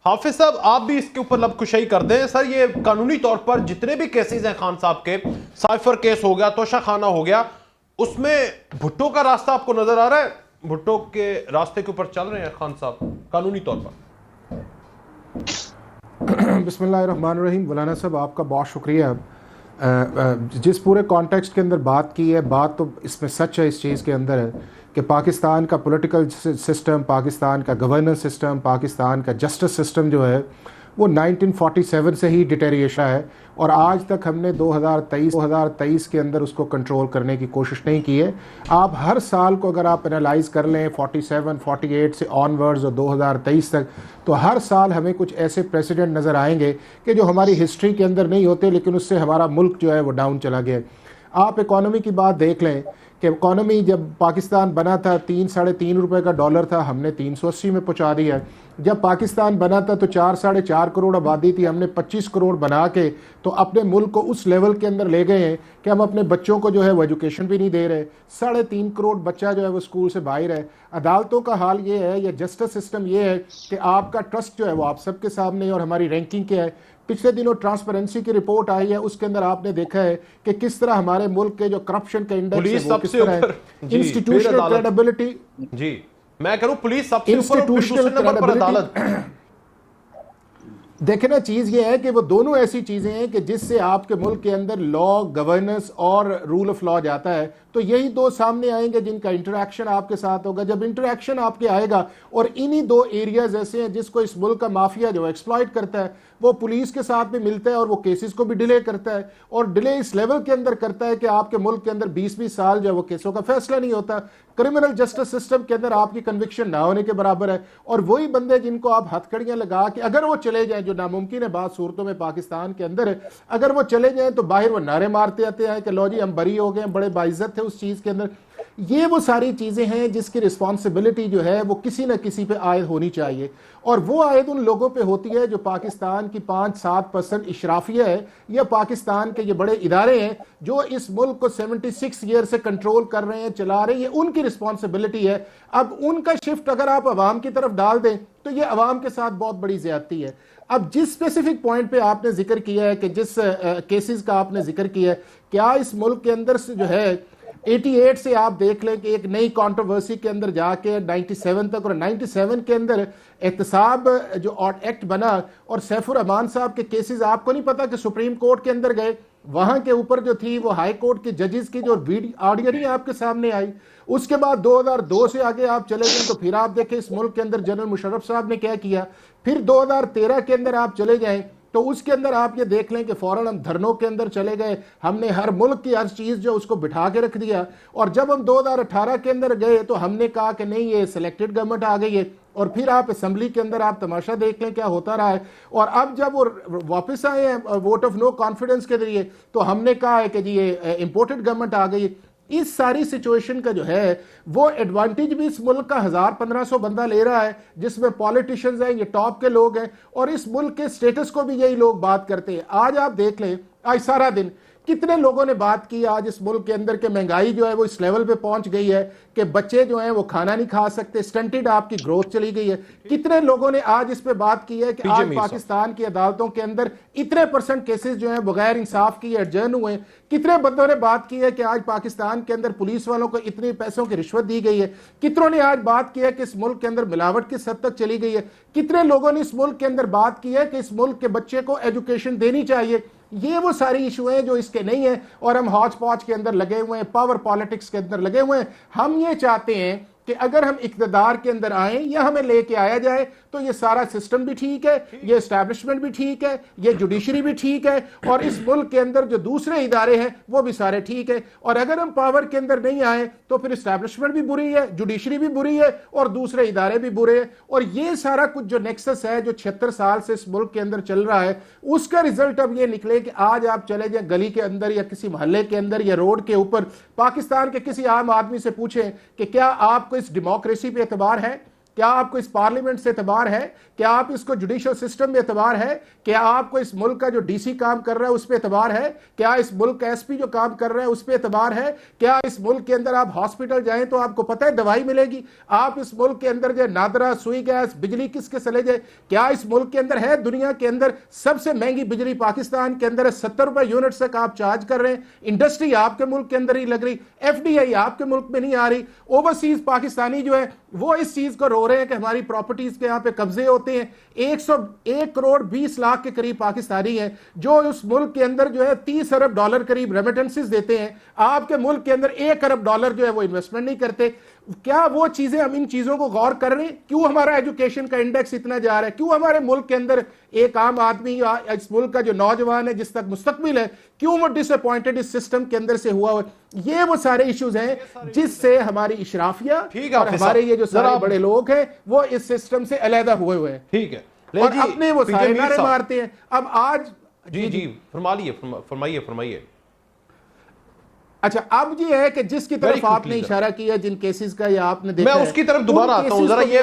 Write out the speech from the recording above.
حافظ صاحب آپ بھی اس کے اوپر لب کشائی کر دیں سر. یہ قانونی طور پر جتنے بھی کیسز ہیں خان صاحب کے، سائفر کیس ہو گیا، توشہ خانہ ہو گیا، اس میں بھٹو کا راستہ آپ کو نظر آ رہا ہے؟ بھٹو کے راستے کے اوپر چل رہے ہیں خان صاحب قانونی طور پر؟ بسم اللہ الرحمن الرحیم. مولانا صاحب آپ کا بہت شکریہ. جس پورے کانٹیکسٹ کے اندر بات کی ہے، بات تو اس میں سچ ہے، اس چیز کے اندر ہے کہ پاکستان کا پولیٹیکل سسٹم، پاکستان کا گورننس سسٹم، پاکستان کا جسٹس سسٹم جو ہے وہ 1947 سے ہی ڈیٹیریشن ہے، اور آج تک ہم نے 2023 کے اندر اس کو کنٹرول کرنے کی کوشش نہیں کی ہے. آپ ہر سال کو اگر آپ انالائز کر لیں 47 48 سے آن ورڈز اور 2023 تک، تو ہر سال ہمیں کچھ ایسے پریسیڈنٹ نظر آئیں گے کہ جو ہماری ہسٹری کے اندر نہیں ہوتے، لیکن اس سے ہمارا ملک جو ہے وہ ڈاؤن چلا گیا. آپ اکانومی کی بات دیکھ لیں کہ اکانومی جب پاکستان بنا تھا 3-3.5 روپے کا ڈالر تھا، ہم نے 380 میں پہنچا دیا. جب پاکستان بنا تھا تو 4-4.5 کروڑ آبادی تھی، ہم نے 25 کروڑ بنا کے تو اپنے ملک کو اس لیول کے اندر لے گئے ہیں کہ ہم اپنے بچوں کو جو ہے وہ ایجوکیشن بھی نہیں دے رہے. 3.5 کروڑ بچہ جو ہے وہ اسکول سے باہر ہے. عدالتوں کا حال یہ ہے، یا جسٹس سسٹم یہ ہے کہ آپ کا ٹرسٹ جو ہے وہ آپ سب کے سامنے، اور ہماری رینکنگ کیا ہے. پچھلے دنوں ٹرانسپیرنسی کی رپورٹ آئی ہے، اس کے اندر آپ نے دیکھا ہے کہ کس طرح ہمارے ملک کے جو کرپشن کا انڈیکس ہے وہ کس طرح ہے. انسٹیٹیوشنل کریڈیبلٹی، جی میں کہہ رہا ہوں پولیس سب سے اوپر اور پھر دوسرے نمبر پر عدالت. دیکھیں نا، چیز یہ ہے کہ وہ دونوں ایسی چیزیں ہیں کہ جس سے آپ کے ملک کے اندر لا، گورننس اور رول آف لا جاتا ہے. تو یہی دو سامنے آئیں گے جن کا انٹریکشن آپ کے ساتھ ہوگا. جب انٹریکشن آپ کے آئے گا، اور انہی دو ایریاز ایسے ہیں جس کو اس ملک کا مافیا جو ایکسپلائٹ کرتا ہے، وہ پولیس کے ساتھ بھی ملتا ہے اور وہ کیسز کو بھی ڈیلے کرتا ہے، اور ڈیلے اس لیول کے اندر کرتا ہے کہ آپ کے ملک کے اندر 20 سال جو ہے وہ کیسوں کا فیصلہ نہیں ہوتا. کرمنل جسٹس سسٹم کے اندر آپ کی کنوکشن نہ ہونے کے برابر ہے. اور وہی بندے جن کو آپ ہتھ کڑیاں لگا کے اگر وہ چلے جائیں، جو ناممکن ہے بعض صورتوں میں پاکستان کے اندر ہے، اگر وہ چلے جائیں تو باہر وہ نعرے مارتے آتے ہیں کہ لو جی ہم بری ہو گئے ہیں، بڑے باعزت تھے اس چیز کے اندر. یہ وہ ساری چیزیں ہیں جس کی رسپانسبلٹی جو ہے وہ کسی نہ کسی پہ عائد ہونی چاہیے، اور وہ عائد ان لوگوں پہ ہوتی ہے جو پاکستان کی 5-7% اشرافیہ ہے، یا پاکستان کے یہ بڑے ادارے ہیں جو اس ملک کو 76 ایئر سے کنٹرول کر رہے ہیں، چلا رہے ہیں. یہ ان کی رسپانسبلٹی ہے. اب ان کا شفٹ اگر آپ عوام کی طرف ڈال دیں تو یہ عوام کے ساتھ بہت بڑی زیادتی ہے. اب جس اسپیسیفک پوائنٹ پہ آپ نے ذکر کیا ہے کہ جس کیسز کا آپ نے ذکر کیا ہے، کیا اس ملک کے اندر سے جو ہے 88 سے آپ دیکھ لیں کہ ایک نئی کانٹروورسی کے اندر جا کے 97 تک، اور 97 کے اندر احتساب جو ایکٹ بنا، اور سیف الرحمان صاحب کے کیسز آپ کو نہیں پتا کہ سپریم کورٹ کے اندر گئے، وہاں کے اوپر جو تھی وہ ہائی کورٹ کے ججز کی جو آڈیو نہیں آپ کے سامنے آئی. اس کے بعد 2002 سے آگے آپ چلے جائیں تو پھر آپ دیکھیں اس ملک کے اندر جنرل مشرف صاحب نے کیا کیا. پھر 2013 کے اندر آپ چلے جائیں تو اس کے اندر آپ یہ دیکھ لیں کہ فوراً ہم دھرنوں کے اندر چلے گئے، ہم نے ہر ملک کی ہر چیز جو اس کو بٹھا کے رکھ دیا. اور جب ہم 2018 کے اندر گئے تو ہم نے کہا کہ نہیں، یہ سلیکٹڈ گورنمنٹ آ گئی ہے. اور پھر آپ اسمبلی کے اندر آپ تماشا دیکھ لیں کیا ہوتا رہا ہے. اور اب جب وہ واپس آئے ہیں ووٹ آف نو کانفیڈنس کے ذریعے، تو ہم نے کہا ہے کہ جی یہ امپورٹڈ گورنمنٹ آ گئی. اس ساری سچویشن کا جو ہے وہ ایڈوانٹیج بھی اس ملک کا 1000-1500 بندہ لے رہا ہے، جس میں پولیٹیشنز ہیں، یہ ٹاپ کے لوگ ہیں، اور اس ملک کے سٹیٹس کو بھی یہی لوگ بات کرتے ہیں. آج آپ دیکھ لیں، آج سارا دن کتنے لوگوں نے بات کی آج اس ملک کے اندر کہ مہنگائی جو ہے وہ اس لیول پہ پہنچ گئی ہے کہ بچے جو ہیں وہ کھانا نہیں کھا سکتے، سٹنٹڈ آپ کی گروتھ چلی گئی ہے. کتنے لوگوں نے آج اس پہ بات کی ہے کہ آج پاکستان کی عدالتوں کے اندر اتنے % کیسز جو ہیں بغیر انصاف کی ایڈجرن ہوئے ہیں. کتنے بندوں نے بات کی ہے کہ آج پاکستان کے اندر پولیس والوں کو اتنے پیسوں کی رشوت دی گئی ہے. کتنوں نے آج بات کی ہے کہ اس ملک کے اندر ملاوٹ کس حد تک چلی گئی ہے. کتنے لوگوں نے اس ملک کے اندر بات کی ہے کہ اس ملک کے بچے کو ایجوکیشن دینی چاہیے. یہ وہ ساری ایشو ہیں جو اس کے نہیں ہیں، اور ہم ہاچ پاچ کے اندر لگے ہوئے ہیں، پاور پالیٹکس کے اندر لگے ہوئے ہیں. ہم یہ چاہتے ہیں کہ اگر ہم اقتدار کے اندر آئیں یا ہمیں لے کے آیا جائے تو یہ سارا سسٹم بھی ٹھیک ہے، یہ اسٹیبلشمنٹ بھی ٹھیک ہے، یہ جوڈیشری بھی ٹھیک ہے، اور اس ملک کے اندر جو دوسرے ادارے ہیں وہ بھی سارے ٹھیک ہے. اور اگر ہم پاور کے اندر نہیں آئیں تو پھر اسٹیبلشمنٹ بھی بری ہے، جوڈیشری بھی بری ہے، اور دوسرے ادارے بھی برے ہیں. اور یہ سارا کچھ جو نیکسس ہے جو 76 سال سے اس ملک کے اندر چل رہا ہے، اس کا رزلٹ اب یہ نکلے کہ آج آپ چلے جائیں گلی کے اندر یا کسی محلے کے اندر یا روڈ کے اوپر، پاکستان کے کسی عام آدمی سے پوچھیں کہ کیا آپ کو اس ڈیموکریسی پہ اعتبار ہے؟ کیا آپ کو اس پارلیمنٹ سے اعتبار ہے؟ کیا آپ اس کو جوڈیشل سسٹم میں اعتبار ہے؟ کیا آپ کو اس ملک کا جو ڈی سی کام کر رہا ہے اس پہ اعتبار ہے؟ کیا اس ملک کا ایس پی جو کام کر رہا ہے اس پہ اعتبار ہے؟ کیا اس ملک کے اندر آپ ہاسپٹل جائیں تو آپ کو پتہ ہے دوائی ملے گی؟ آپ اس ملک کے اندر جو نادرا، سوئی گیس، بجلی کس کے چلے جائے؟ کیا اس ملک کے اندر ہے دنیا کے اندر سب سے مہنگی بجلی پاکستان کے اندر 70 روپے یونٹ سے آپ چارج کر رہے ہیں؟ انڈسٹری آپ کے ملک کے اندر ہی لگ رہی، ایف ڈی آئی آپ کے ملک میں نہیں آ رہی، اوورسیز پاکستانی جو ہے وہ اس چیز کو رو رہے ہیں کہ ہماری پراپرٹیز کے یہاں پہ قبضے ہوتے ہیں۔ 101 کروڑ 20 لاکھ کے قریب پاکستانی ہیں جو اس ملک کے اندر جو ہے 30 ارب ڈالر قریب ریمیٹنسز دیتے ہیں، آپ کے ملک کے اندر 1 ارب ڈالر جو ہے وہ انویسٹمنٹ نہیں کرتے۔ کیا وہ چیزیں، ہم ان چیزوں کو غور کر رہے ہیں؟ کیوں ہمارا ایجوکیشن کا انڈیکس اتنا جا رہا ہے؟ کیوں ہمارے ملک کے اندر ایک عام آدمی، اس ملک کا جو نوجوان ہے جس تک مستقبل ہے، کیوں وہ ڈس اپوائنٹڈ اس سسٹم کے اندر سے ہوا ہے؟ یہ وہ سارے ایشوز ہیں جس سے ہماری اشرافیہ اور ہمارے یہ جو سارے بڑے لوگ ہیں وہ اس سسٹم سے علیحدہ ہوئے ہیں، ٹھیک ہے، اور اپنے وہ سارے نعرے مارتے ہیں۔ اب آج جی فرمائیے۔ اچھا، اب یہ ہے کہ جس کی طرف آپ نے اشارہ کیا، جن کیسز کا، یا آپ نے دیکھا میں اس کی طرف دوبارہ آتا ہوں، ذرا یہ